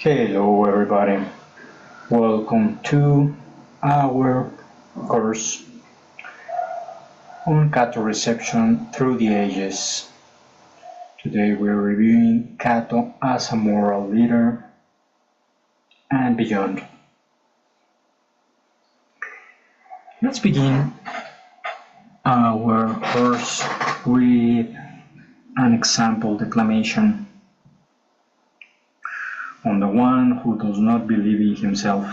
Hello everybody, welcome to our course on Cato reception through the ages. Today we're reviewing Cato as a moral leader and beyond. Let's begin our course with an example declamation on the one who does not believe in himself.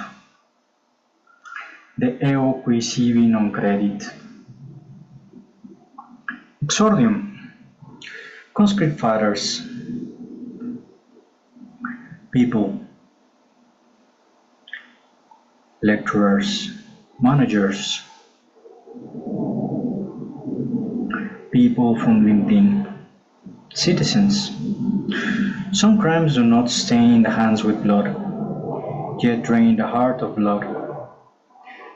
De eo qui sibi non credit. Exordium. Conscript fathers, people, lecturers, managers, people from LinkedIn, citizens. Some crimes do not stain the hands with blood, yet drain the heart of blood.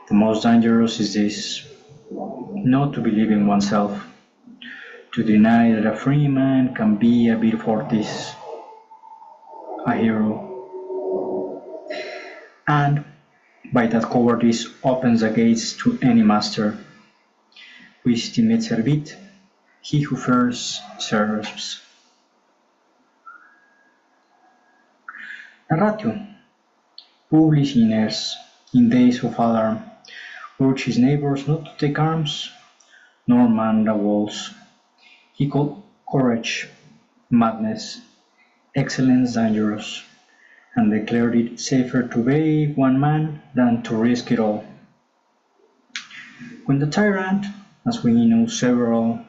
The most dangerous is this, not to believe in oneself, to deny that a free man can be a vir fortis, a hero, and by that cowardice opens the gates to any master. Quis timet servit, he who fears serves. Narratio. Publius Ines, in days of alarm, urged his neighbors not to take arms, nor man the walls. He called courage madness, excellence dangerous, and declared it safer to obey one man than to risk it all. When the tyrant, as we know several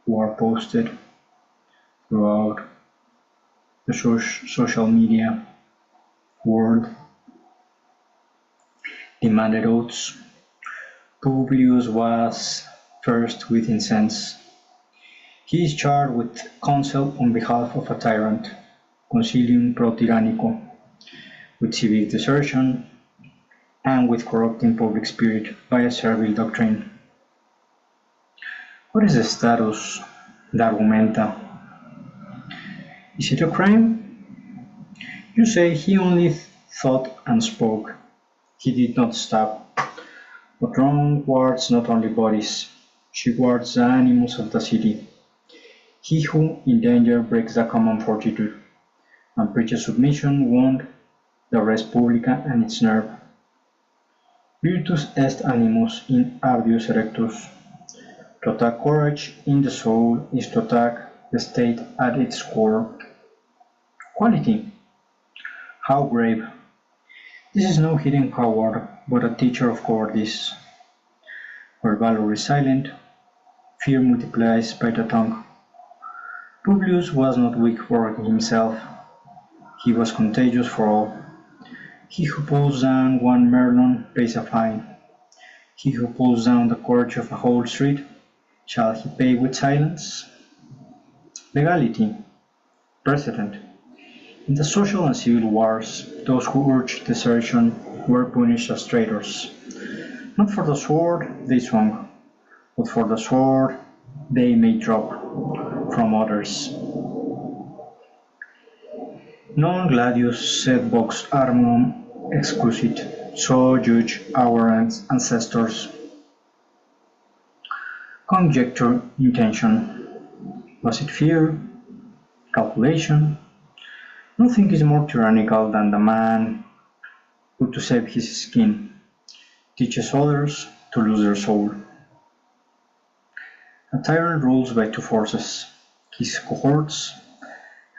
who are posted throughout the social media world, demanded oaths, Publius was first with incense. He is charged with counsel on behalf of a tyrant, consilium pro tyrannico, with civic desertion, and with corrupting public spirit by a servile doctrine. What is the status de argumenta? Is it a crime? You say he only thought and spoke. He did not stab. But wrong guards not only bodies, she guards the animals of the city. He who in danger breaks the common fortitude, and preaches submission wound the res publica and its nerve. Virtus est animus in arduus erectus. To attack courage in the soul is to attack the state at its core. Quality. How brave! This is no hidden coward, but a teacher of cowardice. Where valor is silent, fear multiplies by the tongue. Publius was not weak for himself, he was contagious for all. He who pulls down one Merlon pays a fine. He who pulls down the courage of a whole street, shall he pay with silence? Legality. Precedent. In the social and civil wars, those who urged desertion were punished as traitors. Not for the sword they swung, but for the sword they may drop from others. Non gladius sed vox armum excusit, so judge our ancestors. Conjecture, intention. Was it fear? Calculation? Nothing is more tyrannical than the man who, to save his skin, teaches others to lose their soul. A tyrant rules by two forces, his cohorts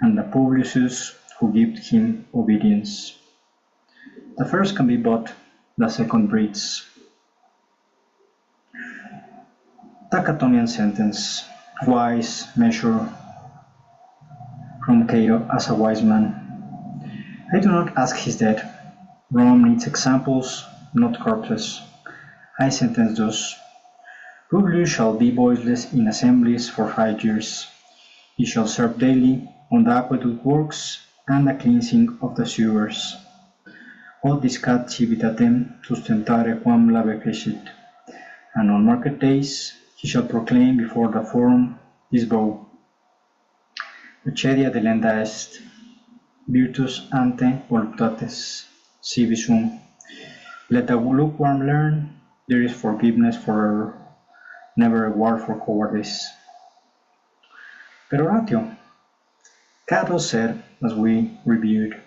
and the Publiuses who give him obedience. The first can be bought, the second breeds. The Catonian sentence, wise measure from Cato as a wise man. I do not ask his death. Rome needs examples, not corpses. I sentence thus. Publius shall be voiceless in assemblies for 5 years. He shall serve daily on the aqueduct works and the cleansing of the sewers. Od discat civitatem sustentare quam labe fecit. And on market days he shall proclaim before the forum his vow. Tragedia delenda est. virtus ante voluptates civisum. Let the lukewarm learn, there is forgiveness for error, never reward for cowardice. Peroratio. Cato said, as we reviewed,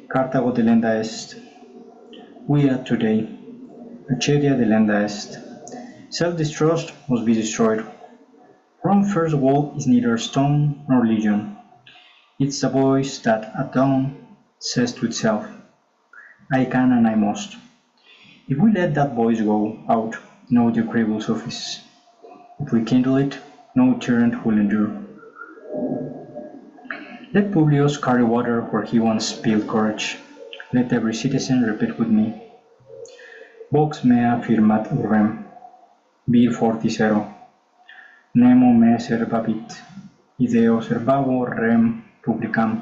Carthago delenda est. We add today, Acedia delenda est. Self-distrust must be destroyed. Rome's first wall is neither stone nor legion. It's a voice that at dawn says to itself, I can and I must. If we let that voice go out, no decree will suffice. If we kindle it, no tyrant will endure. Let Publius carry water where he once spilled courage. Let every citizen repeat with me, Vox mea firmat urbem, vir forticero, nemo me servabit, ideo servavo rem publicam.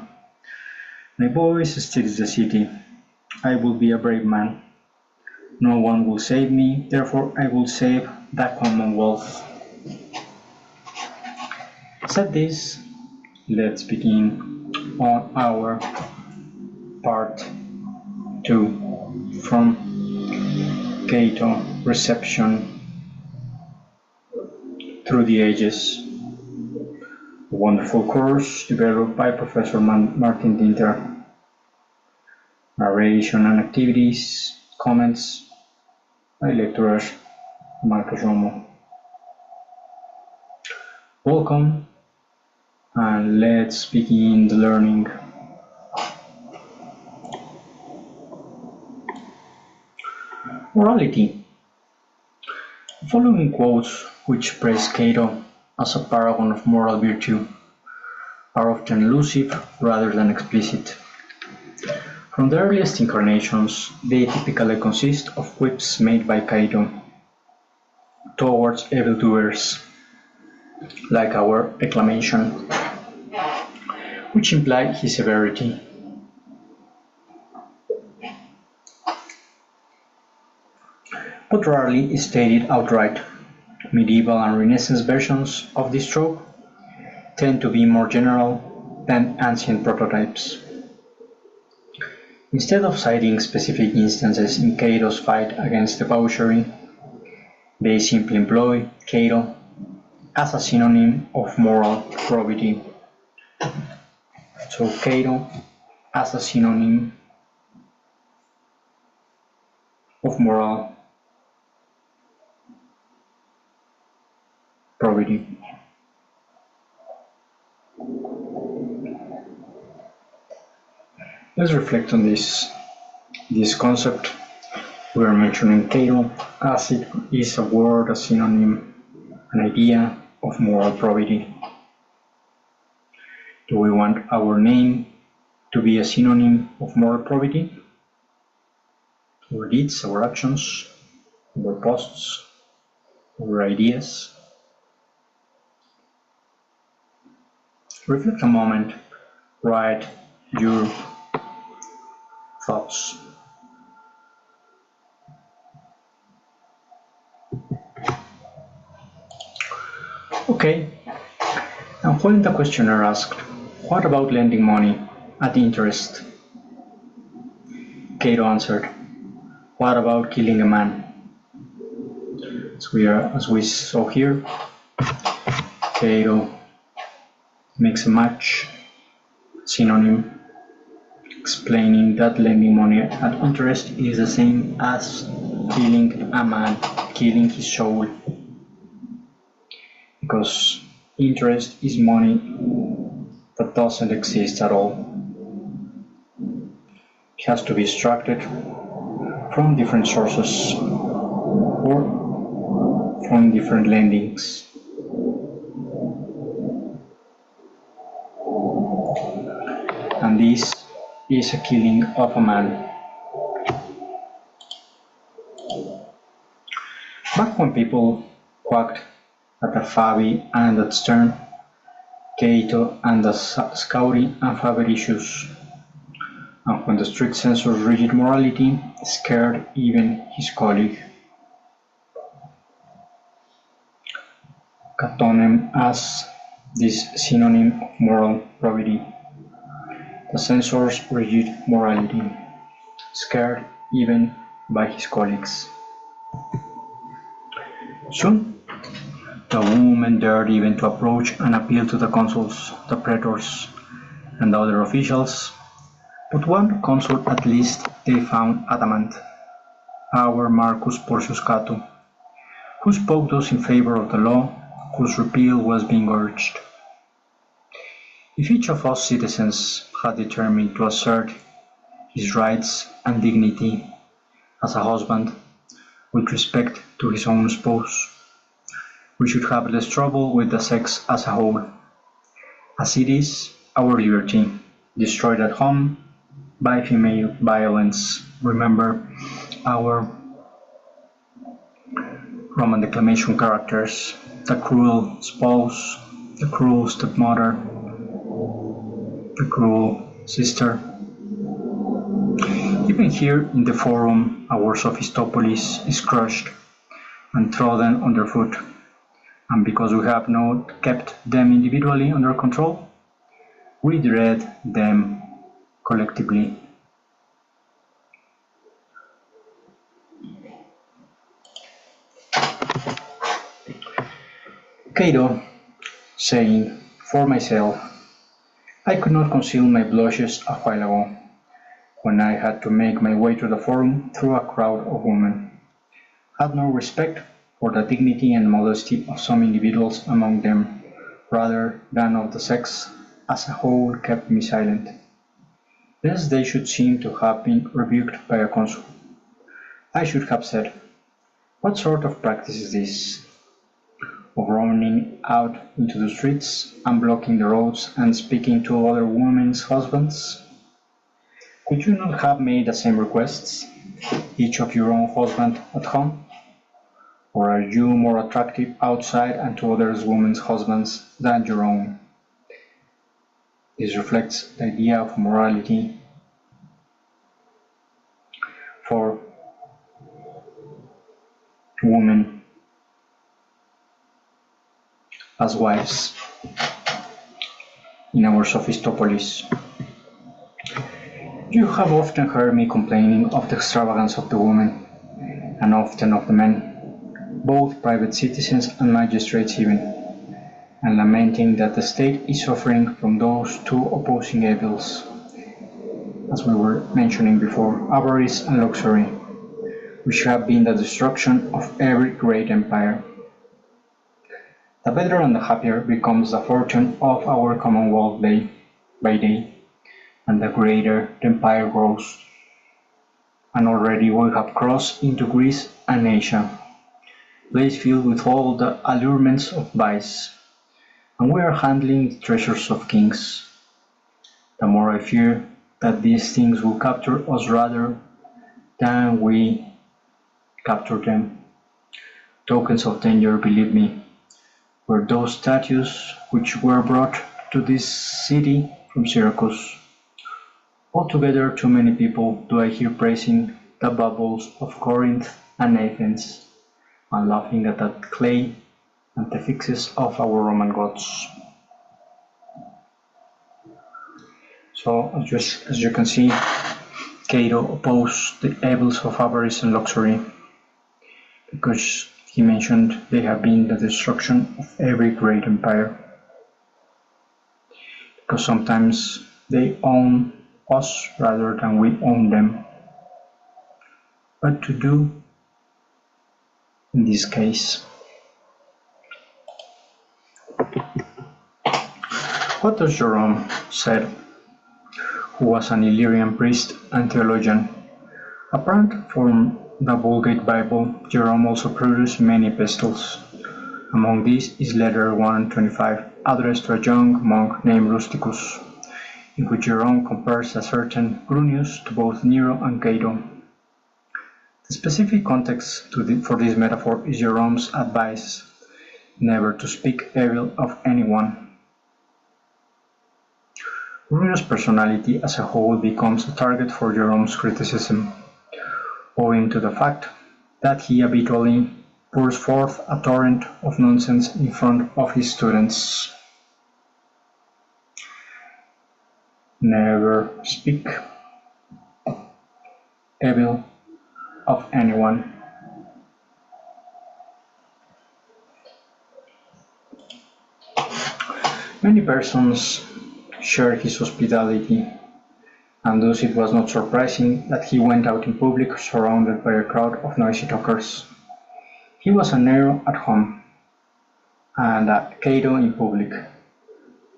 My voice steals the city. I will be a brave man. No one will save me, therefore I will save the Commonwealth. Said this, let's begin on our part 2 from Cato Reception Through the Ages. A wonderful course developed by Professor Martin Dinter. Narration and activities, comments by lecturer Marcos Romo. Welcome, and let's begin the learning. Morality. The following quotes, which praise Cato as a paragon of moral virtue, are often elusive rather than explicit. From the earliest incarnations, they typically consist of quips made by Cato towards evildoers, like our acclamation, which imply his severity. But rarely stated outright. Medieval and Renaissance versions of this trope tend to be more general than ancient prototypes. Instead of citing specific instances in Cato's fight against debauchery, they simply employ Cato as a synonym of moral probity. So Cato as a synonym of moral probity. Let's reflect on this concept. We are mentioning Cato as it is a word, a synonym, an idea of moral probity. Do we want our name to be a synonym of moral probity? Our deeds, our actions, our posts, our ideas? Reflect a moment, write your thoughts. Okay, and when the questioner asked, what about lending money at interest? Cato answered, what about killing a man? As we saw here, Cato makes a match, synonym, explaining that lending money at interest is the same as killing a man, killing his soul. Because interest is money that doesn't exist at all. It has to be extracted from different sources or from different lendings. And this is a killing of a man. Back when people quacked at the Fabi and at Stern, Cato and the Scauri and Fabericius, and when the strict censor's rigid morality scared even his colleague. Catonem as this synonym of moral probity the censor's rigid morality, scared even by his colleagues. Soon, the women dared even to approach and appeal to the consuls, the praetors, and the other officials, but one consul at least they found adamant, our Marcus Porcius Cato, who spoke thus in favor of the law whose repeal was being urged. If each of us citizens had determined to assert his rights and dignity as a husband with respect to his own spouse, we should have less trouble with the sex as a whole. As it is, our liberty, destroyed at home by female violence. Remember our Roman declamation characters, the cruel spouse, the cruel stepmother, the cruel sister. Even here in the forum, our Sophistopolis is crushed and trodden underfoot, and because we have not kept them individually under control, we dread them collectively. Cato, saying, "For myself, I could not conceal my blushes a while ago, when I had to make my way to the forum through a crowd of women, had no respect for the dignity and modesty of some individuals among them, rather than of the sex as a whole kept me silent, lest they should seem to have been rebuked by a consul. I should have said, what sort of practice is this, of running out into the streets and blocking the roads and speaking to other women's husbands? Could you not have made the same requests, each of your own husband at home? Or are you more attractive outside and to others women's husbands than your own?" This reflects the idea of morality for women as wives in our Sophistopolis. You have often heard me complaining of the extravagance of the women, and often of the men, both private citizens and magistrates even, and lamenting that the state is suffering from those two opposing evils, as we were mentioning before, avarice and luxury, which have been the destruction of every great empire. The better and the happier becomes the fortune of our commonwealth day by day, and the greater the empire grows. And already we have crossed into Greece and Asia, place filled with all the allurements of vice, and we are handling the treasures of kings. The more I fear that these things will capture us rather than we capture them. Tokens of danger, believe me, were those statues which were brought to this city from Syracuse. Altogether too many people do I hear praising the bubbles of Corinth and Athens, and laughing at that clay and the fixes of our Roman gods. So, as you can see, Cato opposed the evils of avarice and luxury, because he mentioned they have been the destruction of every great empire. Because sometimes they own us rather than we own them. What to do in this case? What does Jerome said, who was an Illyrian priest and theologian? Apparent from the Vulgate Bible, Jerome also produced many epistles. Among these is letter 125, addressed to a young monk named Rusticus, in which Jerome compares a certain Grunius to both Nero and Cato. The specific context for this metaphor is Jerome's advice never to speak evil of anyone. Grunius' personality as a whole becomes a target for Jerome's criticism, owing to the fact that he habitually pours forth a torrent of nonsense in front of his students. never speak evil of anyone. Many persons shared his hospitality, and thus it was not surprising that he went out in public surrounded by a crowd of noisy talkers. He was a Nero at home, and a Cato in public,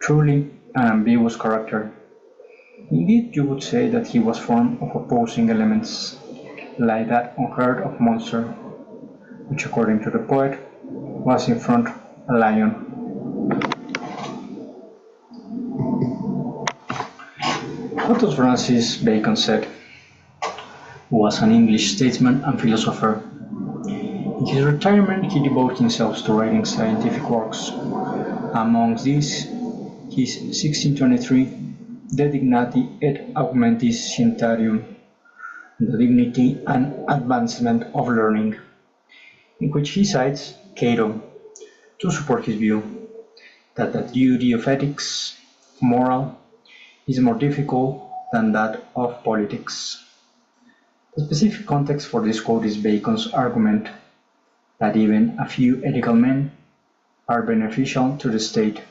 truly an ambiguous character. Indeed, you would say that he was formed of opposing elements, like that unheard of monster, which according to the poet, was in front a lion. What does Francis Bacon said, who was an English statesman and philosopher. In his retirement, he devoted himself to writing scientific works. Amongst these, his 1623 De Dignati et Augmentis Scientiarum, the dignity and advancement of learning, in which he cites Cato to support his view that the duty of ethics, moral, is more difficult than that of politics. The specific context for this quote is Bacon's argument that even a few ethical men are beneficial to the state,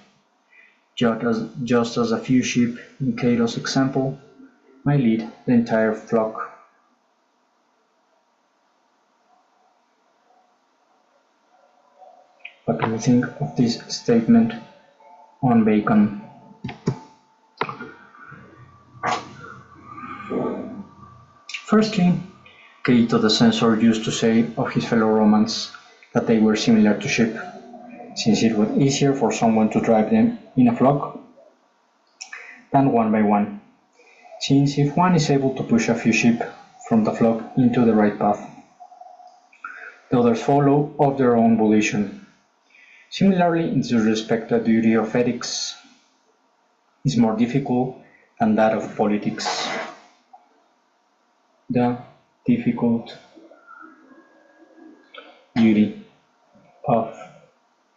just as a few sheep in Cato's example might lead the entire flock. What do you think of this statement on Bacon? Firstly, Cato the Censor used to say of his fellow Romans that they were similar to sheep, since it was easier for someone to drive them in a flock than one by one, since if one is able to push a few sheep from the flock into the right path, the others follow of their own volition. Similarly, in this respect, the duty of ethics is more difficult than that of politics. The difficult duty of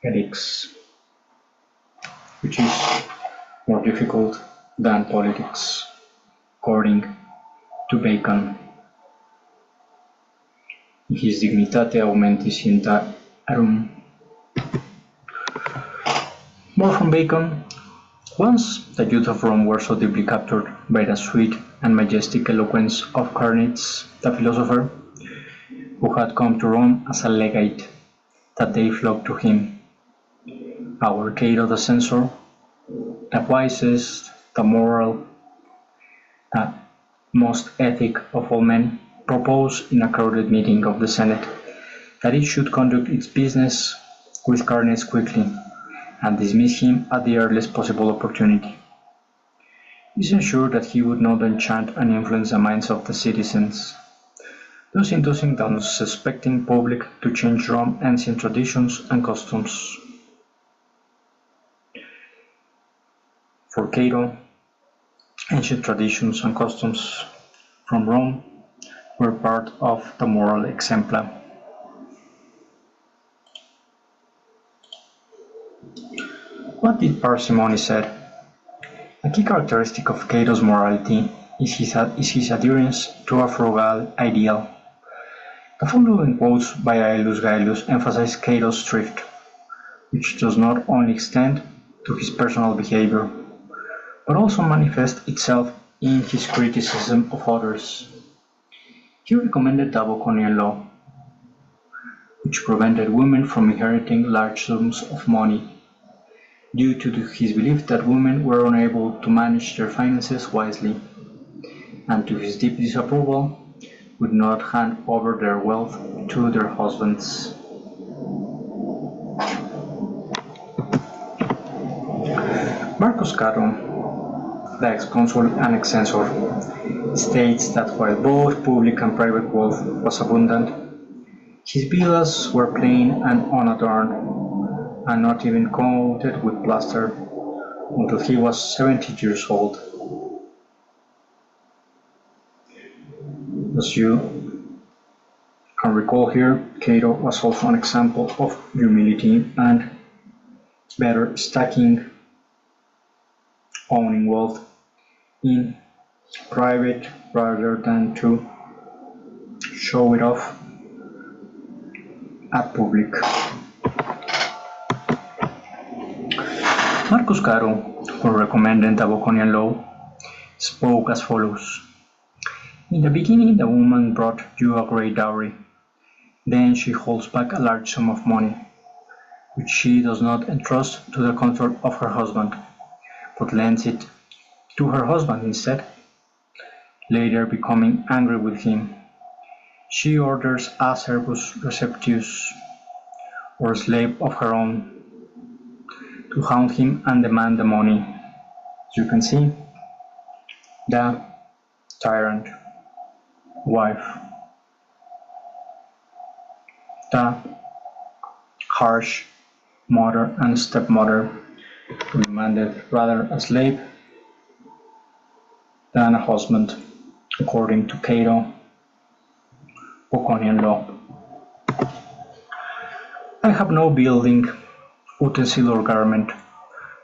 ethics, which is more difficult than politics, according to Bacon. In his Dignitate Augmentis Scientiarum. More from Bacon. Once the youth of Rome were so deeply captured by the sweet and majestic eloquence of Barniz, the philosopher, who had come to Rome as a legate, that they flocked to him. Our Cato the Censor, the wisest, the moral, the most ethic of all men, proposed in a crowded meeting of the Senate that it should conduct its business with Barniz quickly, and dismiss him at the earliest possible opportunity. This ensured that he would not enchant and influence the minds of the citizens, thus inducing the unsuspecting public to change Rome's ancient traditions and customs. For Cato, ancient traditions and customs from Rome were part of the moral exemplar. What did parsimony said? A key characteristic of Cato's morality is his adherence to a frugal ideal. The following quotes by Aulus Gellius emphasize Cato's thrift, which does not only extend to his personal behavior, but also manifests itself in his criticism of others. He recommended the Baconian law, which prevented women from inheriting large sums of money, due to his belief that women were unable to manage their finances wisely, and to his deep disapproval, would not hand over their wealth to their husbands. Marcus Cato, the ex-consul and ex-censor, states that while both public and private wealth was abundant, his villas were plain and unadorned, and not even coated with plaster until he was 70 years old. As you can recall here, Cato was also an example of humility and better stacking, owning wealth in private rather than to show it off at public. Marcus Cato, who recommended the Baconian law, spoke as follows: "In the beginning the woman brought you a great dowry. Then she holds back a large sum of money, which she does not entrust to the comfort of her husband, but lends it to her husband instead. Later, becoming angry with him, she orders a servus receptus, or slave of her own, to hound him and demand the money." As you can see, the tyrant wife, the harsh mother and stepmother, who demanded rather a slave than a husband, according to Cato, Baconian law. "I have no building, utensil or garment,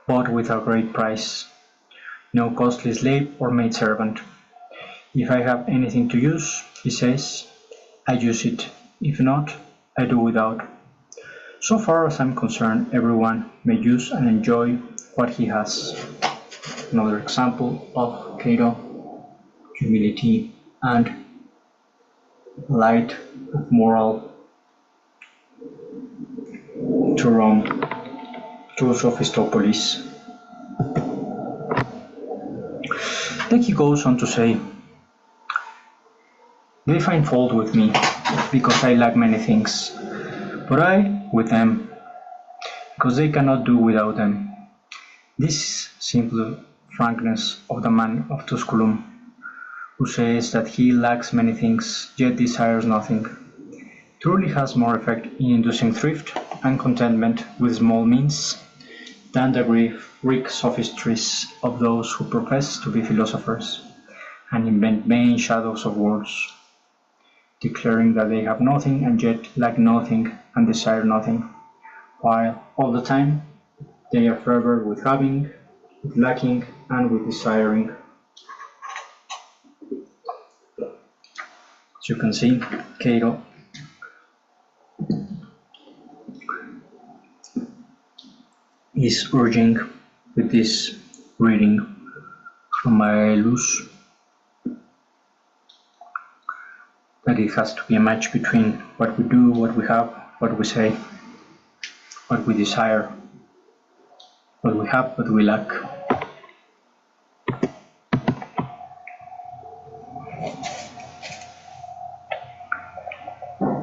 bought with a great price, no costly slave or maidservant. If I have anything to use," he says, "I use it. If not, I do without. So far as I'm concerned, everyone may use and enjoy what he has." Another example of Cato, humility and light of moral to Rome, to Sophistopolis. Then he goes on to say, "They find fault with me, because I lack many things, but I with them, because they cannot do without them." This is simple frankness of the man of Tusculum, who says that he lacks many things, yet desires nothing, truly has more effect in inducing thrift and contentment with small means than the Greek sophistries of those who profess to be philosophers and invent vain shadows of words, declaring that they have nothing and yet lack nothing and desire nothing, while all the time they are forever with having, with lacking, and with desiring. As you can see, Cato is urging with this reading from Aelus that it has to be a match between what we do, what we have, what we say, what we desire, what we have, what we lack.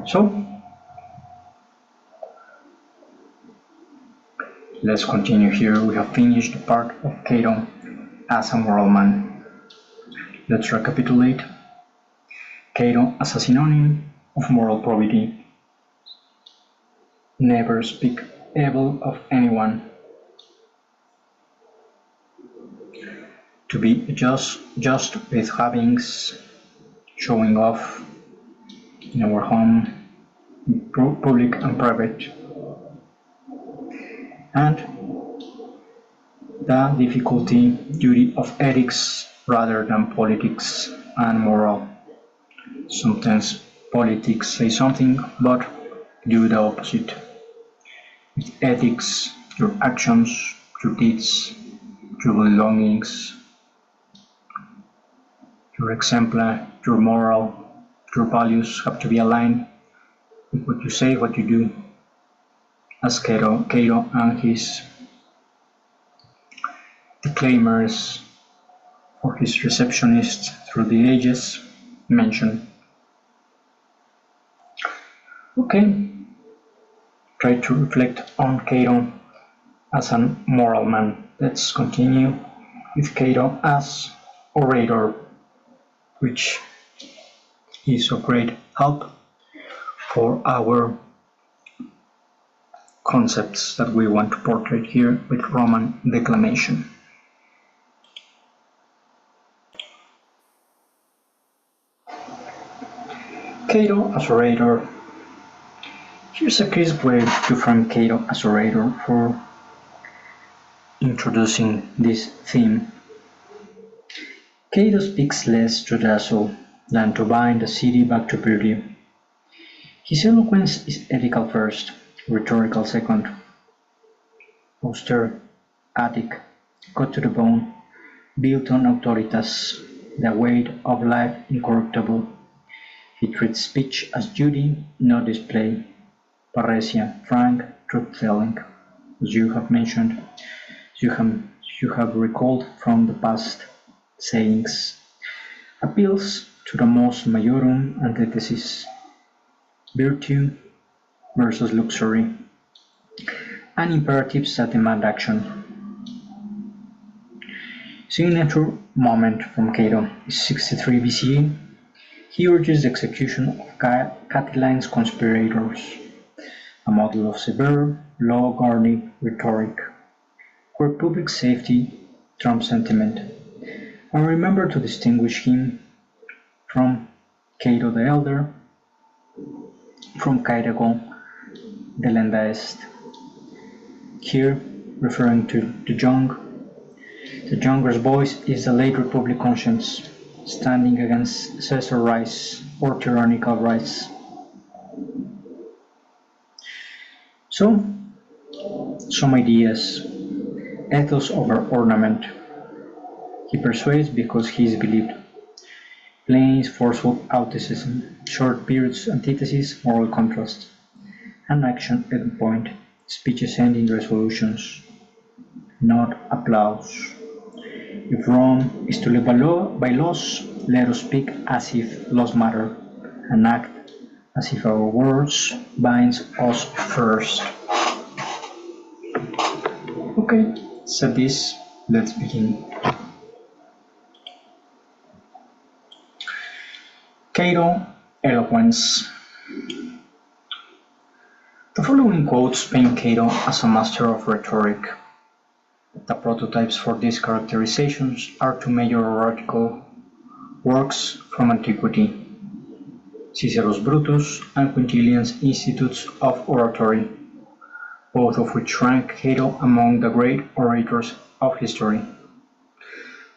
So, let's continue here. We have finished the part of Cato as a moral man. Let's recapitulate. Cato as a synonym of moral probity. Never speak evil of anyone. To be just with havings, showing off in our home, public and private. And the difficulty, duty of ethics rather than politics and moral. Sometimes politics say something, but do the opposite. With ethics, your actions, your deeds, your belongings, your exemplar, your moral, your values have to be aligned with what you say, what you do. As Cato and his declaimers or his receptionists through the ages mention. Okay, try to reflect on Cato as a moral man. Let's continue with Cato as orator, which is of great help for our concepts that we want to portray here with Roman declamation. Cato as orator. Here's a crisp way to frame Cato as orator for introducing this theme. Cato speaks less to dazzle than to bind the city back to beauty. His eloquence is ethical first, rhetorical second, austere, Attic, cut to the bone, built on auctoritas, the weight of life incorruptible. He treats speech as duty, not display. Parrhesia, frank, truth-telling, as you have mentioned, you have recalled from the past sayings, appeals to the most majorum antithesis, virtue versus luxury, and imperatives that demand action. Signature moment from Cato is 63 BCE. He urges the execution of Catiline's conspirators, a model of severe, law-guarding rhetoric, where public safety trumps sentiment, and remember to distinguish him from Cato the Elder, from Cato the Younger, here referring to the young. The younger's voice is the late Republic conscience, standing against Censor rights or tyrannical rights. So, some ideas. Ethos over ornament. He persuades because he is believed. Plain is forceful authenticism, short periods antithesis, moral contrast. An action endpoint, speeches ending resolutions, not applause. If Rome is to live by laws, let us speak as if laws matter, and act as if our words binds us first. Okay, said this, let's begin. Cato, eloquence. The following quotes paint Cato as a master of rhetoric. The prototypes for these characterizations are two major oratorical works from antiquity, Cicero's Brutus and Quintilian's Institutes of Oratory, both of which rank Cato among the great orators of history.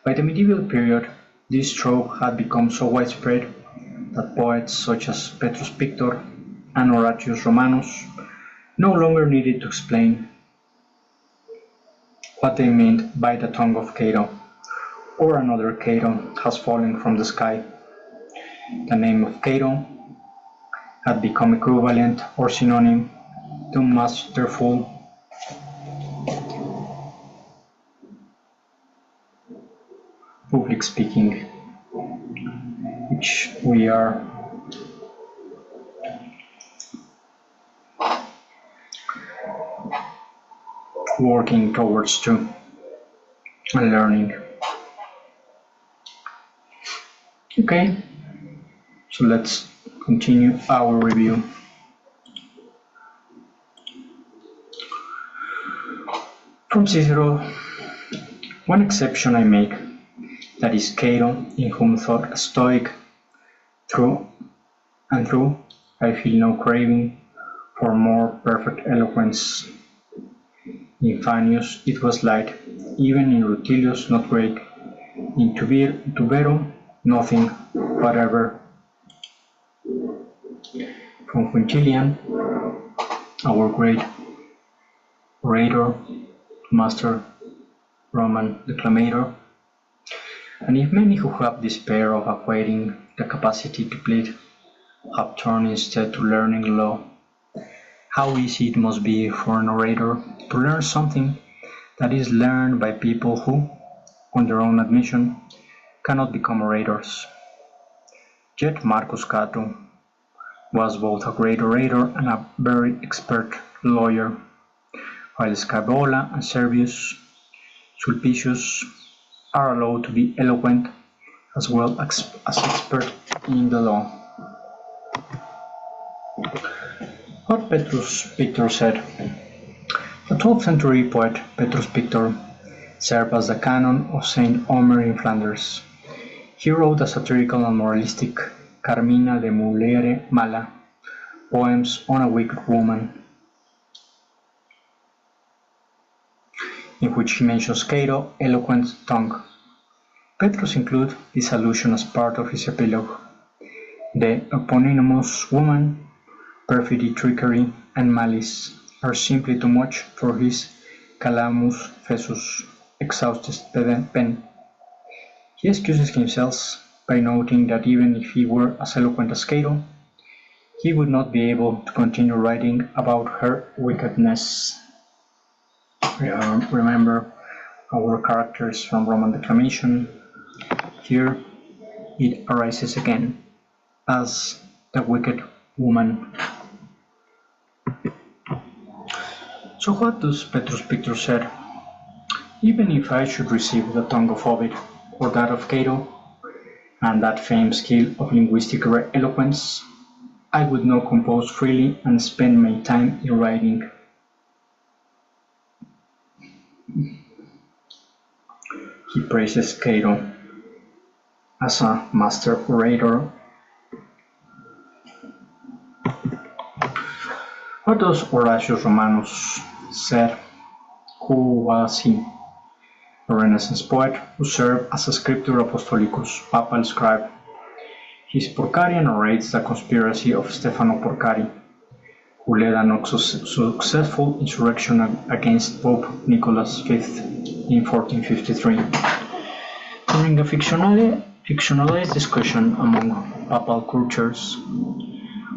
By the medieval period, this trope had become so widespread that poets such as Petrus Pictor and Horatius Romanus no longer needed to explain what they meant by the tongue of Cato, or another Cato has fallen from the sky. The name of Cato had become equivalent or synonym to masterful, public speaking, which we are working towards too and learning. Okay, so let's continue our review. From Cicero, one exception I make, that is Cato, in whom thought a Stoic, through and through I feel no craving for more perfect eloquence. In Fannius it was light, even in Rutilius not great, in Tubero nothing whatever. From Quintilian, our great orator, master, Roman declamator, and if many who have despair of acquiring the capacity to plead have turned instead to learning law, how easy it must be for an orator to learn something that is learned by people who, on their own admission, cannot become orators. Yet Marcus Cato was both a great orator and a very expert lawyer, while Scaevola and Servius Sulpicius are allowed to be eloquent as well as expert in the law. What Petrus Pictor said. The 12th century poet Petrus Pictor served as the canon of Saint Omer in Flanders. He wrote a satirical and moralistic Carmina de Mulere Mala, poems on a wicked woman, in which he mentions Cato's eloquent tongue. Petrus includes this allusion as part of his epilogue. The eponymous woman, perfidy, trickery, and malice are simply too much for his calamus fesus exhausted pen. He excuses himself by noting that even if he were as eloquent as Cato, he would not be able to continue writing about her wickedness. Remember our characters from Roman declamation. Here it arises again as the wicked woman. So what does Petrus Pictor said? Even if I should receive the tongue of Ovid or that of Cato, and that famed skill of linguistic eloquence, I would not compose freely and spend my time in writing. He praises Cato as a master orator. What does Horatius Romanus said? Who was he? A Renaissance poet who served as a scriptur apostolicus, papal scribe. His Porcari narrates the conspiracy of Stefano Porcari, who led an successful insurrection against Pope Nicholas V in 1453. During a fictionalized discussion among papal courtiers,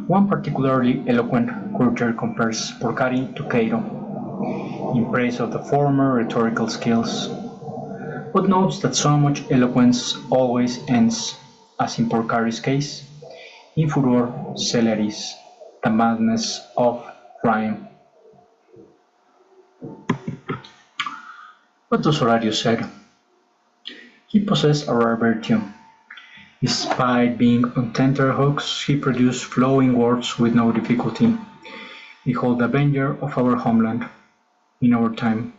one particularly eloquent courtier compares Porcari to Cato, in praise of the former rhetorical skills, but notes that so much eloquence always ends, as in Porcari's case, in furor celeris, the madness of rhyme. What does Horatius say? He possessed a rare virtue. Despite being on tenterhooks, he produced flowing words with no difficulty. Behold the avenger of our homeland. In our time,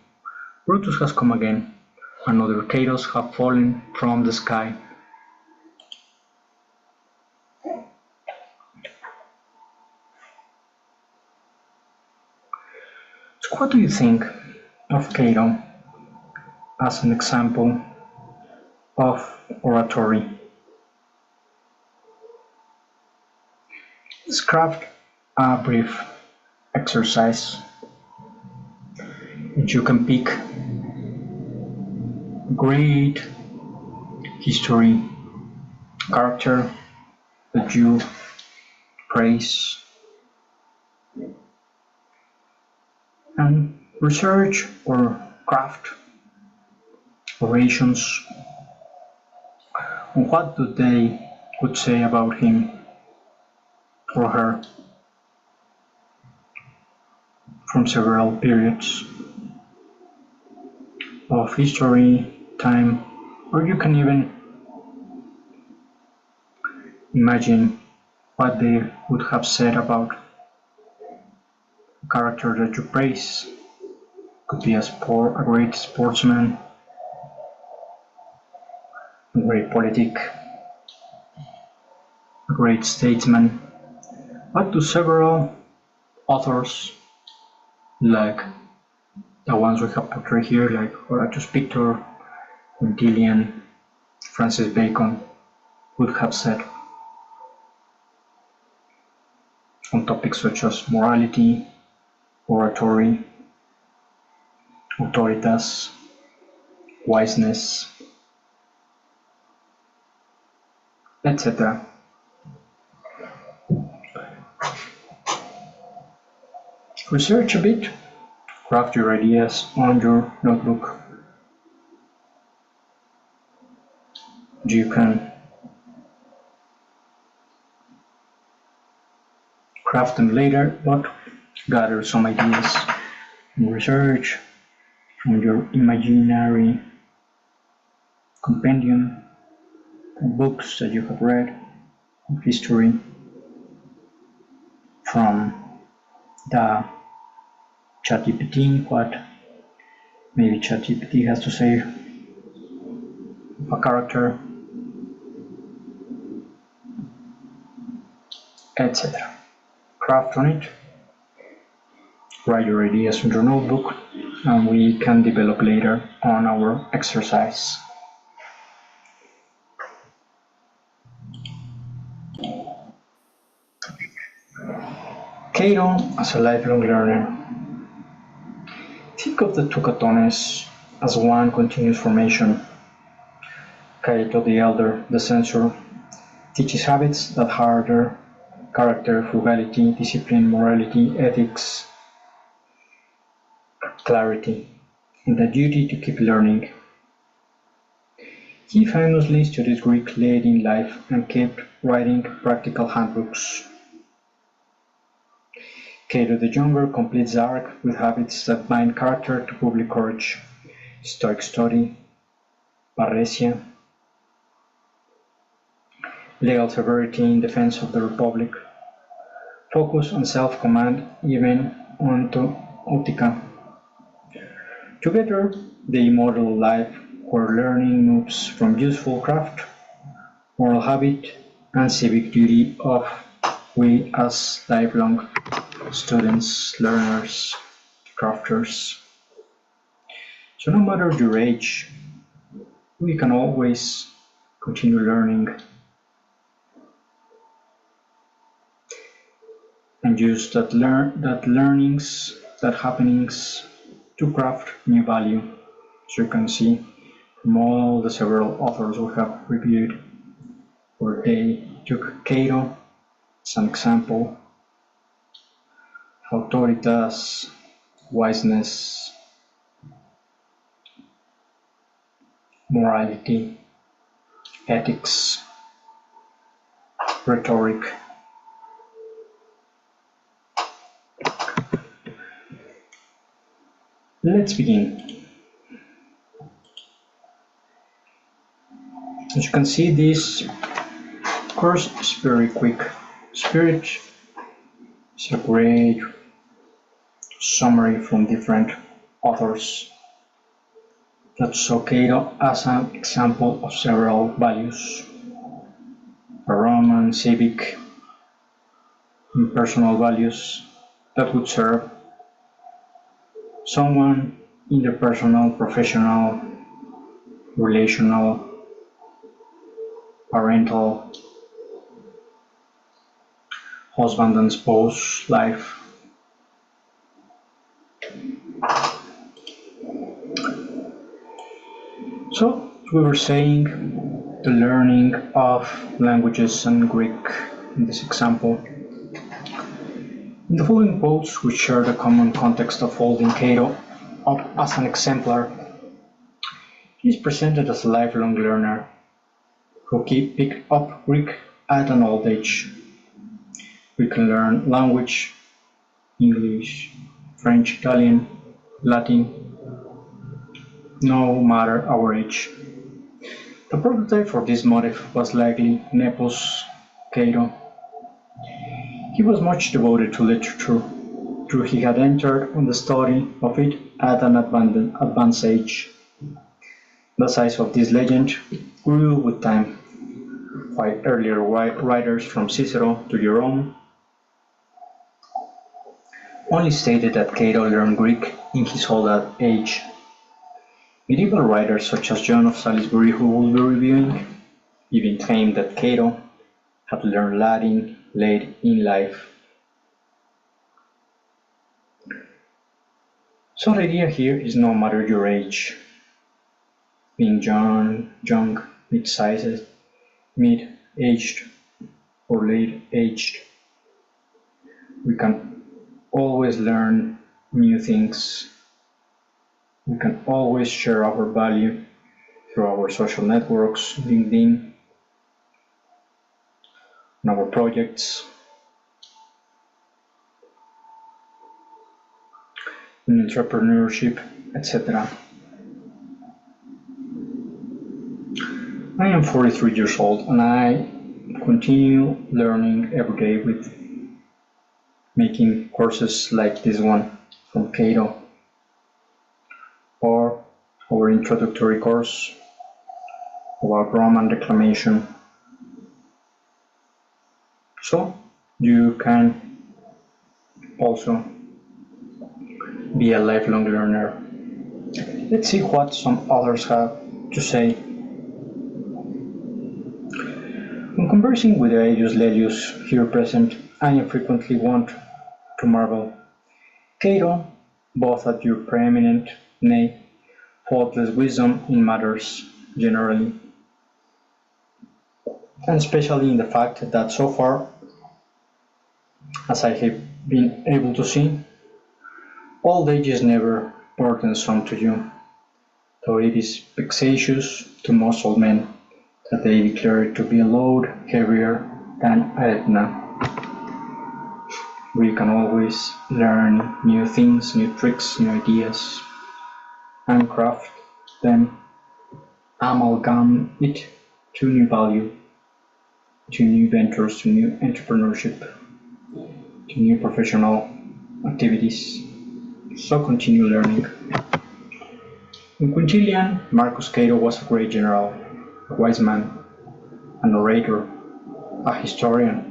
Brutus has come again, and other Catos have fallen from the sky. So what do you think of Cato as an example of oratory? Let's craft a brief exercise which you can pick a great history character that you praise and research or craft orations on what do they could say about him or her from several periods of history, time, or you can even imagine what they would have said about a character that you praise. Could be a great sportsman, a great politic, a great statesman, but to several authors like the ones we have portrayed here, like Horatius Pictor, Quintilian, Francis Bacon, would have said on topics such as morality, oratory, authoritas, wiseness, etc. Research a bit, craft your ideas on your notebook. You can craft them later, but gather some ideas and research from your imaginary compendium of books that you have read, of history, from the ChatGPT, what maybe ChatGPT has to say of a character, etc. Craft on it, write your ideas in your notebook, and we can develop later on our exercise. Cato as a lifelong learner. Think of the two Catones as one continuous formation. Cato the Elder, the Censor, teaches habits that harden character, frugality, discipline, morality, ethics, clarity, and the duty to keep learning. He famously studied Greek late in life and kept writing practical handbooks. Cato the Younger completes the arc with habits that bind character to public courage, Stoic study, parrhesia, legal severity in defense of the Republic, focus on self-command even onto Utica. Together, they model a life where learning moves from useful craft, moral habit, and civic duty of we as lifelong students, learners, crafters. So no matter your age, we can always continue learning and use that learnings, that happenings to craft new value. So you can see from all the several authors we have reviewed where they took Cato as an example, auctoritas, wiseness, morality, ethics, rhetoric. Let's begin. As you can see, this course is very quick. Spirit is a great summary from different authors that show Cato as an example of several values: Roman, civic, and personal values that would serve someone interpersonal, professional, relational, parental, husband and spouse life. So, as we were saying, the learning of languages and Greek in this example. In the following quotes, we share the common context of holding Cato up as an exemplar. He is presented as a lifelong learner who picked up Greek at an old age. We can learn language, English, French, Italian, Latin, no matter our age. The prototype for this motive was likely Nepos Cato. He was much devoted to literature, though he had entered on the study of it at an advanced age. The size of this legend grew with time, while earlier writers from Cicero to Jerome only stated that Cato learned Greek in his old age. Medieval writers such as John of Salisbury, who we will be reviewing, even claimed that Cato had learned Latin late in life. So the idea here is no matter your age, being young, mid-sized, mid-aged, or late-aged, we can always learn new things. We can always share our value through our social networks, LinkedIn, and our projects, in entrepreneurship, etc. I am 43 years old and I continue learning every day with making courses like this one from Cato, or our introductory course about Roman declamation. So you can also be a lifelong learner. Let's see what some others have to say. When conversing with Aelius Lelius here present, I am frequently wont to marvel. Cato, both at your preeminent, nay, faultless wisdom in matters generally, and especially in the fact that so far, as I have been able to see, old age is never burdensome to you, though it is vexatious to most old men that they declare it to be a load heavier than Aetna. We can always learn new things, new tricks, new ideas, and craft them, amalgam it to new value, to new ventures, to new entrepreneurship, to new professional activities. So continue learning. In Quintilian, Marcus Cato was a great general, a wise man, an orator, a historian,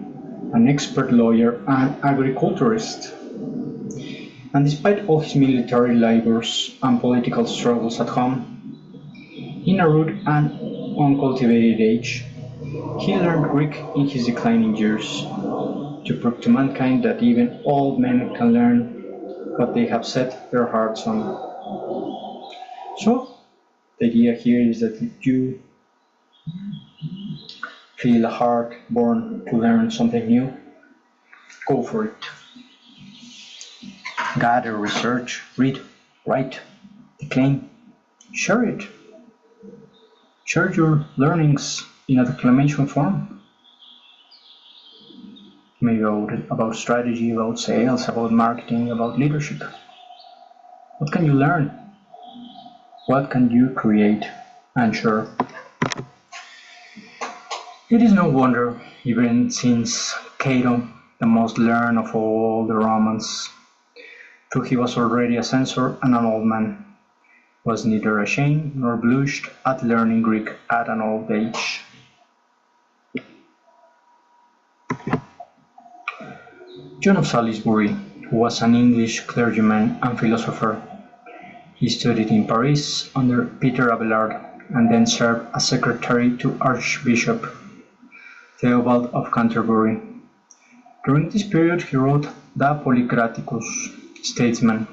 an expert lawyer, and agriculturist. And despite all his military labors and political struggles at home, in a rude and uncultivated age, he learned Greek in his declining years, to prove to mankind that even old men can learn what they have set their hearts on. So, the idea here is that if you feel a heart born to learn something new, go for it. Gather, research, read, write, declaim, share it. Share your learnings in a declamation form. Maybe about strategy, about sales, about marketing, about leadership. What can you learn? What can you create and share? It is no wonder, even since Cato, the most learned of all the Romans, though he was already a censor and an old man, was neither ashamed nor blushed at learning Greek at an old age. John of Salisbury, who was an English clergyman and philosopher, he studied in Paris under Peter Abelard and then served as secretary to Archbishop Theobald of Canterbury. During this period he wrote the Polycraticus, Statesman,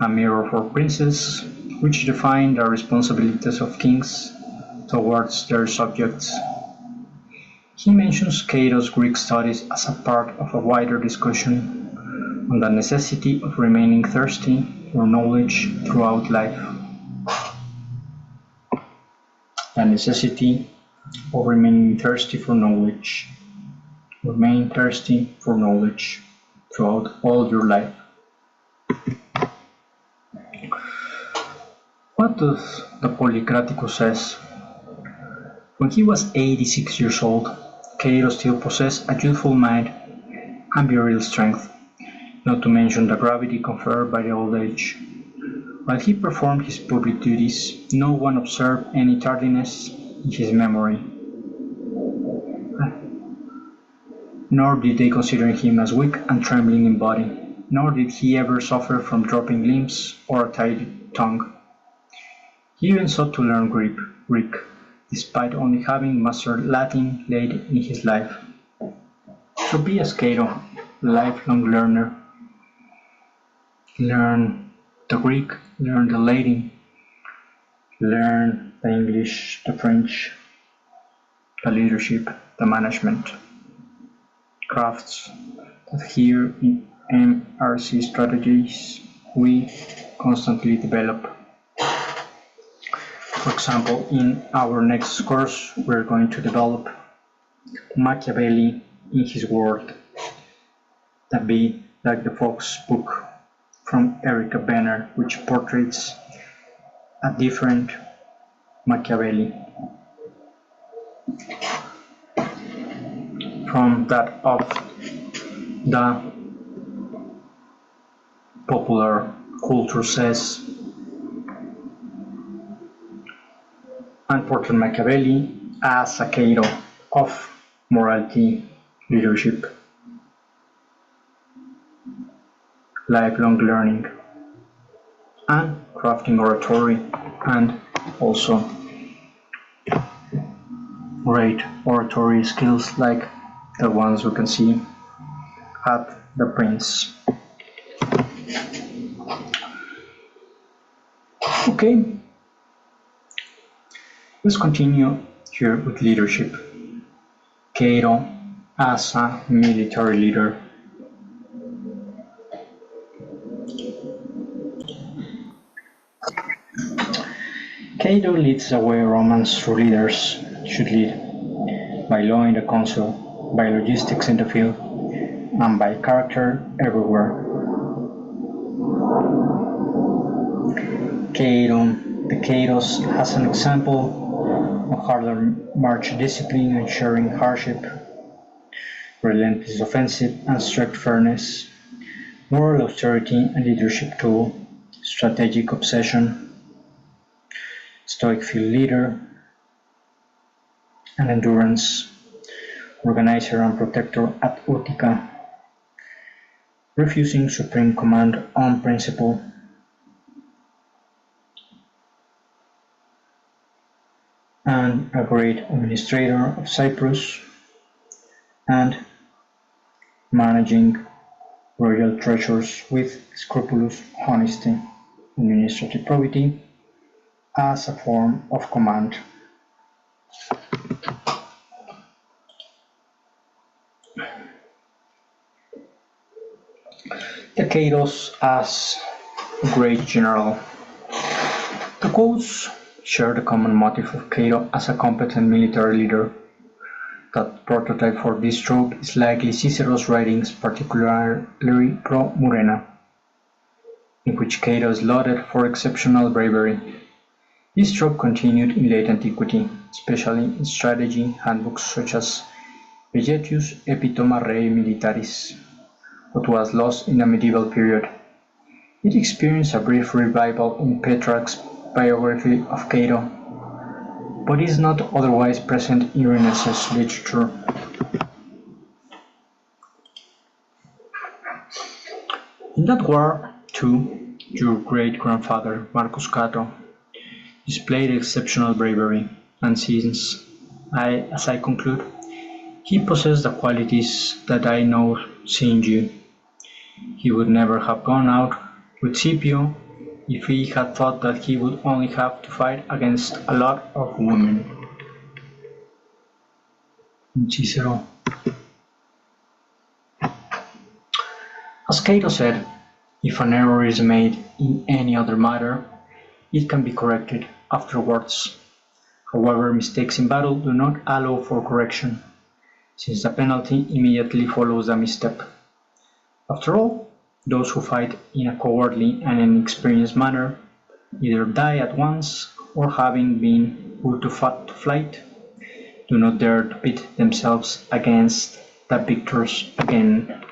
a mirror for princes, which defined the responsibilities of kings towards their subjects. He mentions Cato's Greek studies as a part of a wider discussion on the necessity of remaining thirsty for knowledge throughout life. The necessity of remaining thirsty for knowledge. Remain thirsty for knowledge throughout all your life. What does the Polycraticus says? When he was 86 years old, Cato still possessed a youthful mind and virile strength, not to mention the gravity conferred by the old age. While he performed his public duties, no one observed any tardiness in his memory, nor did they consider him as weak and trembling in body, nor did he ever suffer from dropping limbs or a tied tongue. He even sought to learn Greek, despite only having mastered Latin late in his life. So be as Cato, a lifelong learner. Learn the Greek, learn the Latin, learn the English, the French, the leadership, the management, crafts that here in MRC strategies we constantly develop. For example, in our next course, we're going to develop Machiavelli in his world, that be like the Fox book from Erica Banner, which portrays a different Machiavelli from that of the popular culture says, and portray Machiavelli as a Cato of morality, leadership, lifelong learning, and crafting oratory, and also great oratory skills like the ones we can see at the prince. Okay, let's continue here with leadership. Cato as a military leader. Cato leads the way Romans true leaders should lead, by law in the council, by logistics in the field, and by character everywhere. Cato, the Catos, has an example of harder march discipline, ensuring hardship, relentless offensive and strict fairness, moral austerity and leadership tool, strategic obsession, Stoic field leader, and endurance, organizer and protector at Utica, refusing supreme command on principle, and a great administrator of Cyprus, and managing royal treasures with scrupulous honesty and administrative probity as a form of command. The Catos as a great general. The quotes share the common motive of Cato as a competent military leader. That prototype for this trope is likely Cicero's writings, particularly Pro Murena, in which Cato is lauded for exceptional bravery. This trope continued in late antiquity, especially in strategy handbooks such as Vegettius Epitoma Rei Militaris, but was lost in the medieval period. It experienced a brief revival in Petrarch's biography of Cato, but is not otherwise present in Renaissance literature. In that war, too, your great-grandfather, Marcus Cato, displayed exceptional bravery, and since as I conclude, he possessed the qualities that I now see in you, he would never have gone out with Scipio if he had thought that he would only have to fight against a lot of women. Cicero. As Cato said, if an error is made in any other matter, it can be corrected afterwards. However, mistakes in battle do not allow for correction, since the penalty immediately follows the misstep. After all, those who fight in a cowardly and inexperienced manner either die at once or, having been put to flight, do not dare to pit themselves against the victors again.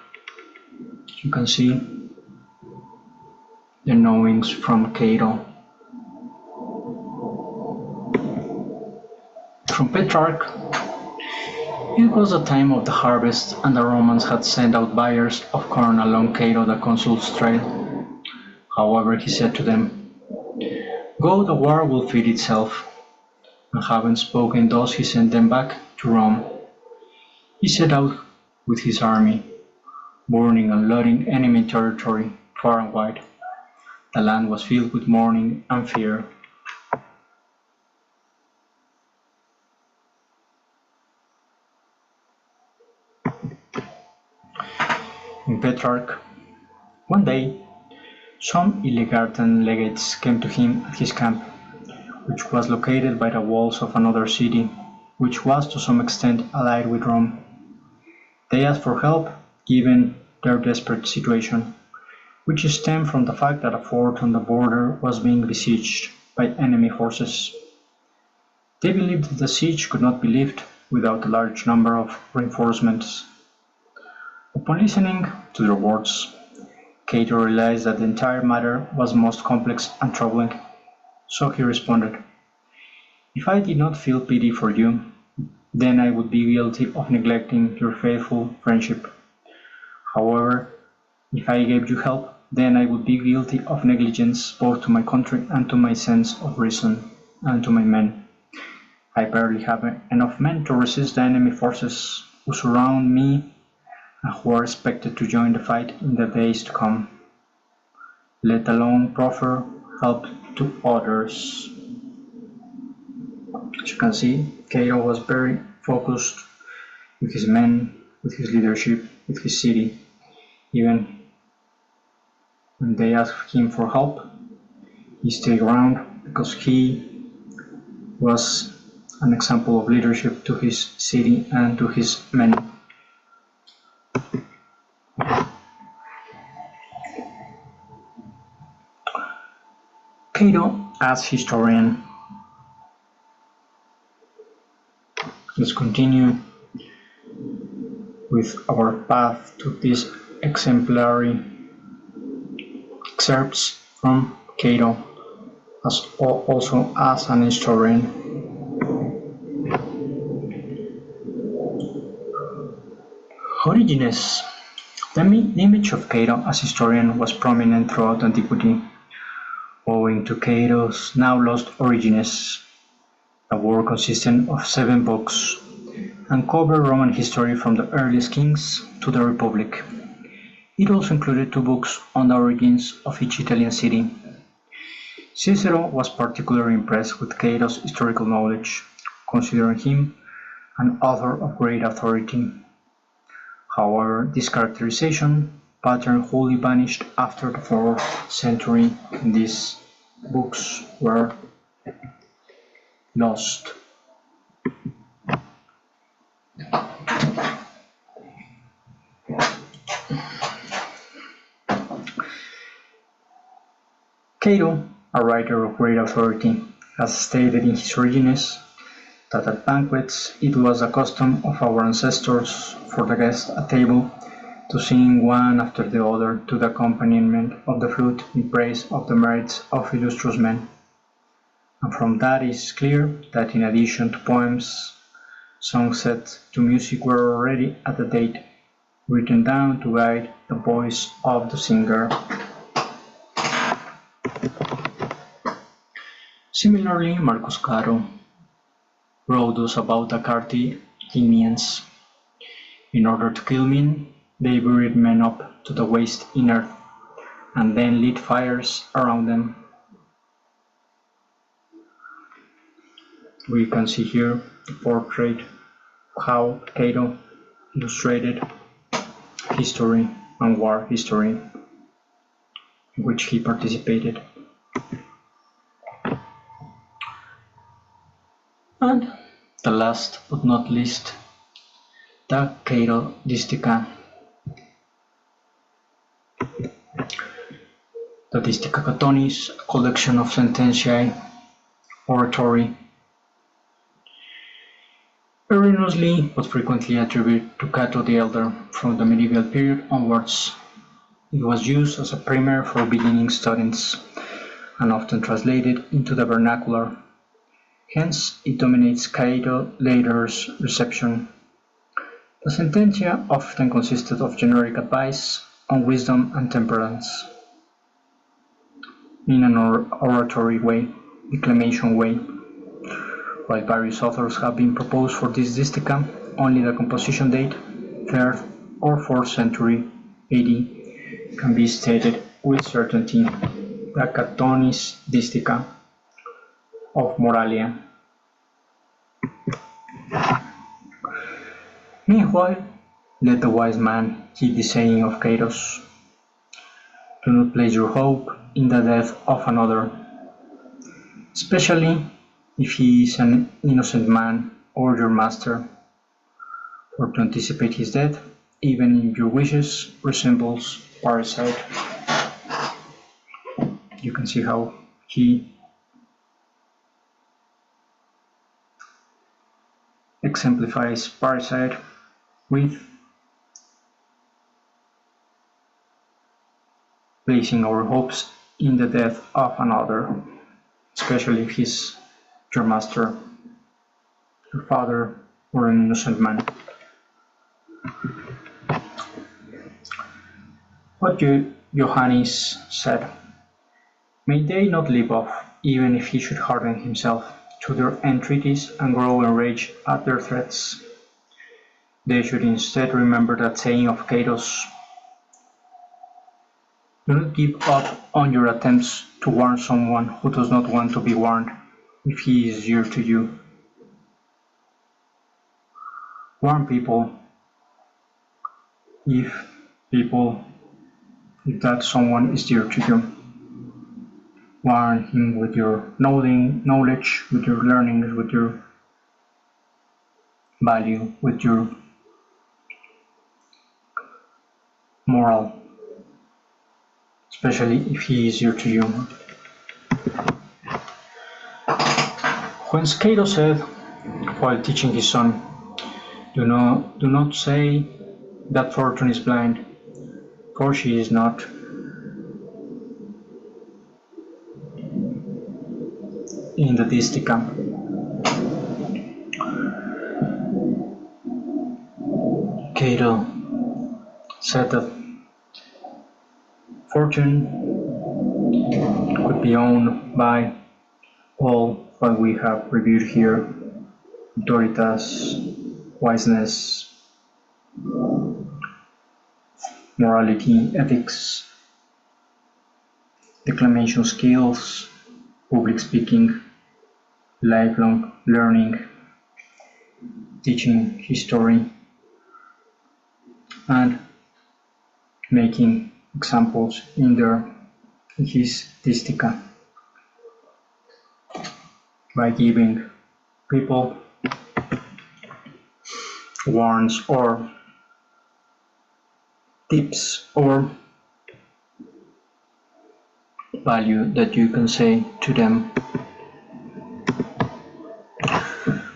You can see the knowings from Cato. From Petrarch, it was the time of the harvest, and the Romans had sent out buyers of corn along Cato the consul's trail. However, he said to them, "Go, the war will feed itself." And having spoken thus, he sent them back to Rome. He set out with his army, burning and looting enemy territory far and wide. The land was filled with mourning and fear. In Petrarch, one day, some Illigartan legates came to him at his camp, which was located by the walls of another city, which was to some extent allied with Rome. They asked for help, given their desperate situation, which stemmed from the fact that a fort on the border was being besieged by enemy forces. They believed that the siege could not be lifted without a large number of reinforcements. Upon listening to their words, Cato realized that the entire matter was most complex and troubling, so he responded, "If I did not feel pity for you, then I would be guilty of neglecting your faithful friendship. However, if I gave you help, then I would be guilty of negligence both to my country and to my sense of reason, and to my men. I barely have enough men to resist the enemy forces who surround me, and who are expected to join the fight in the days to come, let alone proffer help to others. As you can see, Cato was very focused with his men, with his leadership, with his city. Even when they asked him for help, he stayed around because he was an example of leadership to his city and to his men. Cato as historian. Let's continue with our path to these exemplary excerpts from Cato, also as an historian. Origines. The image of Cato as historian was prominent throughout antiquity, owing to Cato's now lost Origines. The work consisted of 7 books and covered Roman history from the earliest kings to the Republic. It also included 2 books on the origins of each Italian city. Cicero was particularly impressed with Cato's historical knowledge, considering him an author of great authority. However, this characterization pattern wholly vanished after the 4th century, and these books were lost. Cato, a writer of great authority, has stated in his Origines that at banquets it was the custom of our ancestors for the guests at table to sing one after the other to the accompaniment of the flute in praise of the merits of illustrious men. And from that it is clear that in addition to poems, songs set to music were already at the date, written down to guide the voice of the singer. Similarly, Marcus Cato wrote us about the Carthaginians. In order to kill men, they buried men up to the waist in earth, and then lit fires around them. We can see here the portrait of how Cato illustrated history and war history in which he participated. And the last but not least, the Cato Distica. The Distica Catones, a collection of sententiae, oratory, erroneously but frequently attributed to Cato the Elder from the medieval period onwards. It was used as a primer for beginning students and often translated into the vernacular. Hence, it dominates Cato later's reception. The sententia often consisted of generic advice on wisdom and temperance, in an oratory way, declamation way. While various authors have been proposed for this distica, only the composition date, 3rd or 4th century AD, can be stated with certainty. The Catones Distica of Moralia. Meanwhile, let the wise man keep the saying of Catos: do not place your hope in the death of another, especially if he is an innocent man or your master, for to anticipate his death, even if your wishes, resembles parricide. You can see how he exemplifies parricide with placing our hopes in the death of another, especially if he's your master, your father, or an innocent man. What Johannes said: may they not leave off, even if he should harden himself, to their entreaties and grow enraged at their threats. They should instead remember that saying of Cato's, "Do not give up on your attempts to warn someone who does not want to be warned if he is dear to you." Warn people if if that someone is dear to you. Warn him with your knowledge, with your learnings, with your value, with your moral, especially if he is dear to you. When Cato said, while teaching his son, do not say that fortune is blind, for she is not. In the Utica, Cato said that fortune could be owned by all what we have reviewed here: authoritas, wiseness, morality, ethics, declamation skills, public speaking, lifelong learning, teaching history, and making examples in his Utica by giving people warns or tips or value that you can say to them.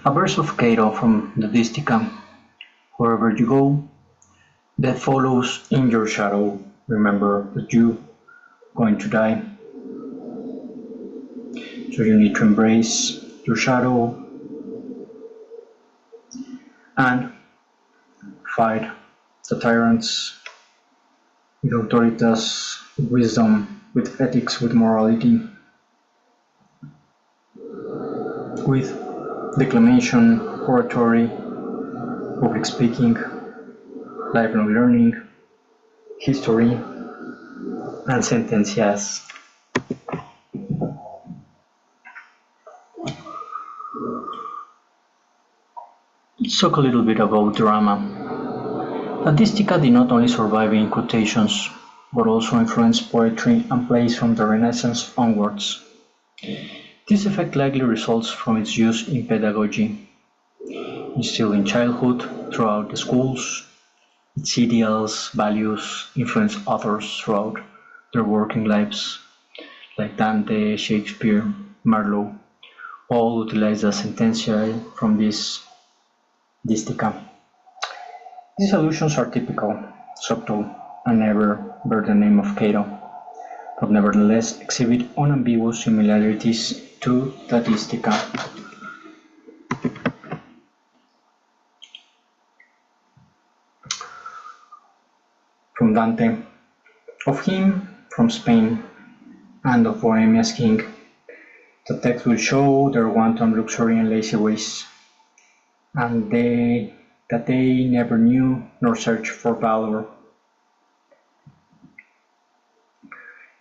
A verse of Cato from the Utica: "Wherever you go, death follows in your shadow. Remember that you're going to die. So you need to embrace your shadow and fight the tyrants with authoritas, with wisdom, with ethics, with morality, with declamation, oratory, public speaking, lifelong learning, history, and sentencias." Let's talk a little bit about drama. The Utica did not only survive in quotations, but also influenced poetry and plays from the Renaissance onwards. This effect likely results from its use in pedagogy, instilled in childhood throughout the schools. Its ideals, values influence authors throughout their working lives, like Dante, Shakespeare, Marlowe. All utilize the sententia from this Utica. These allusions are typical, subtle, and never bear the name of Cato, but nevertheless exhibit unambiguous similarities to the Utica. From Dante, of him from Spain, and of Bohemia's king, the text will show their wanton luxury and lazy ways, and that they never knew nor searched for valor.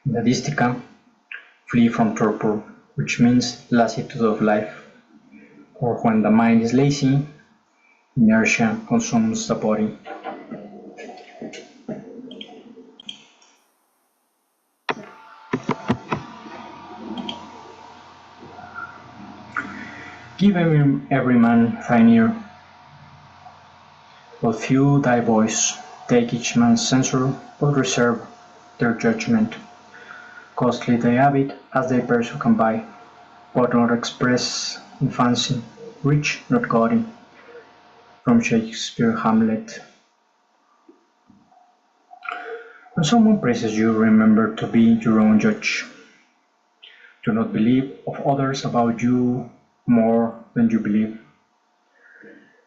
In the Utica, flee from torpor, which means lassitude of life, or when the mind is lazy, inertia consumes the body. Give every man thine ear, but few thy voice. Take each man's censor, but reserve their judgment. Costly thy habit, as thy purse can buy, but not express in fancy, rich, not gaudy. From Shakespeare, Hamlet. When someone praises you, remember to be your own judge. Do not believe of others about you more than you believe.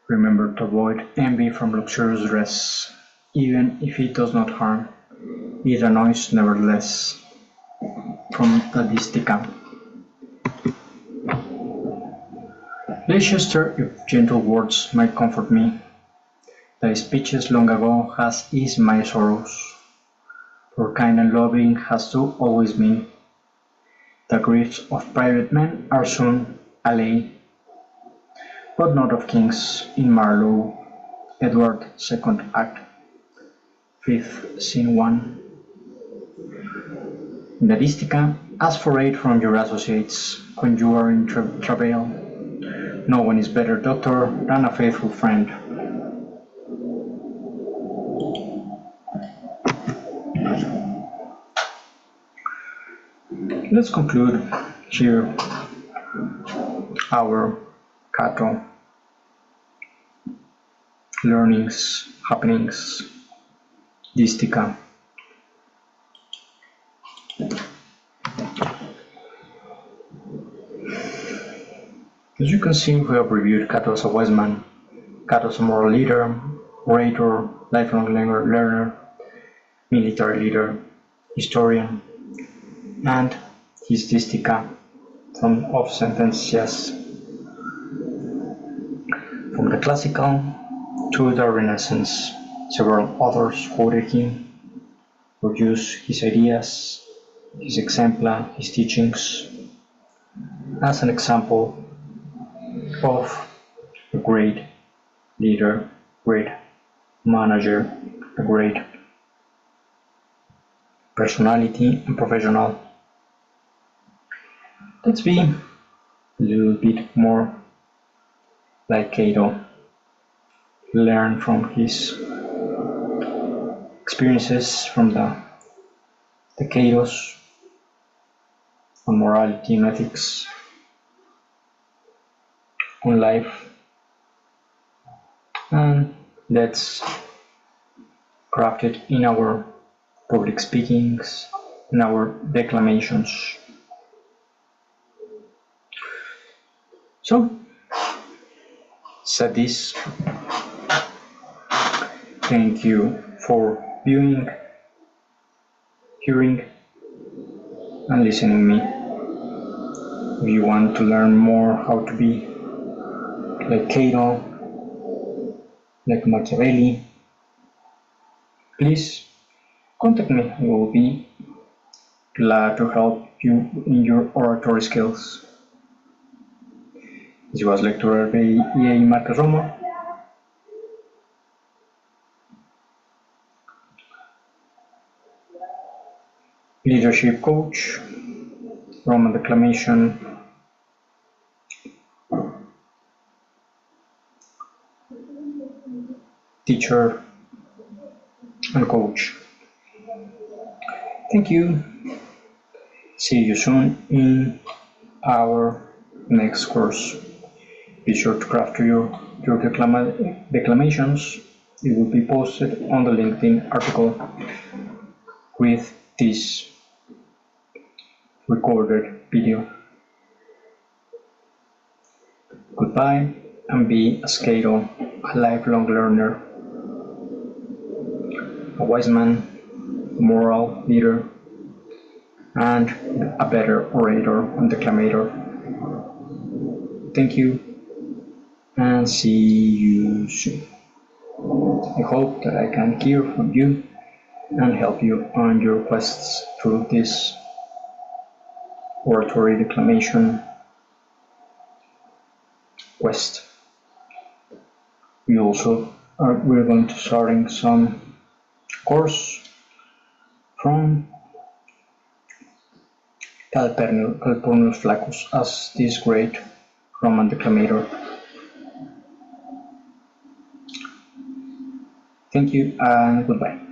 Remember to avoid envy from luxurious dress, even if it does not harm. It annoys nevertheless. From the Utica. Leicester, if gentle words might comfort me, Thy speeches long ago has eased my sorrows, for kind and loving hast thou always been. The griefs of private men are soon allayed, but not of kings. In Marlowe, Edward II Act, 5th Scene 1. In the Utica, ask for aid from your associates when you are in travail. No one is better doctor than a faithful friend. Let's conclude here our Cato learnings, happenings, Utica. As you can see, we have reviewed Cato as a wise man, Cato as a moral leader, orator, lifelong learner, military leader, historian, and his Utica of sentences from the classical to the Renaissance. Several authors quoted him, produced his ideas, his exempla, his teachings, as an example of a great leader, great manager, a great personality and professional. Let's be a little bit more like Cato, learn from his experiences from the Catos on morality and ethics, on life, and let's craft it in our public speakings, in our declamations. So, said this, thank you for viewing, hearing, and listening me. If you want to learn more how to be like Cato, like Machiavelli, please contact me. I will be glad to help you in your oratory skills. This was Lecturer E.A. Marcos Romo. Leadership coach, Roman declamation, teacher, and coach. Thank you. See you soon in our next course. Be sure to craft your declamations. It will be posted on the LinkedIn article with this recorded video. Goodbye, and be a Cato, a lifelong learner, a wise man, a moral leader, and a better orator and declamator. Thank you, and see you soon. I hope that I can hear from you and help you on your quests through this oratory declamation quest. We're going to starting some course from Calpurnius Flaccus as this great Roman declamator. Thank you and goodbye.